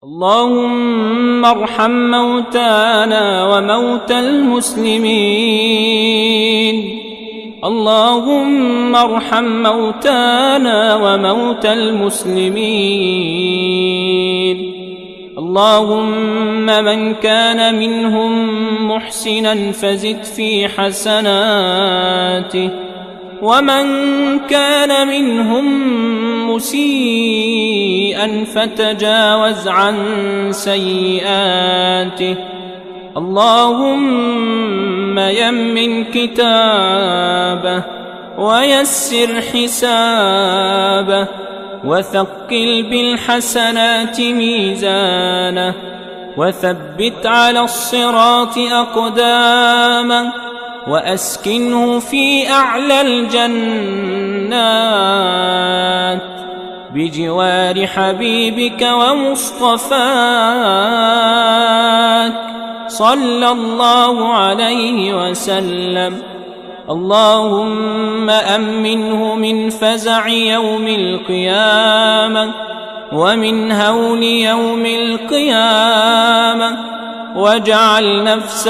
اللهم ارحم موتانا وموتى المسلمين. اللهم ارحم موتانا وموتى المسلمين. اللهم من كان منهم محسنا فزد في حسناته، ومن كان منهم مسيئا فتجاوز عن سيئاته. اللهم يمن كتابه ويسر حسابه وثقل بالحسنات ميزانه وثبت على الصراط أقدامه وأسكنه في أعلى الجنات بجوار حبيبك ومصطفاك صلى الله عليه وسلم. اللهم أمنه من فزع يوم القيامة ومن هول يوم القيامة، واجعل نفسه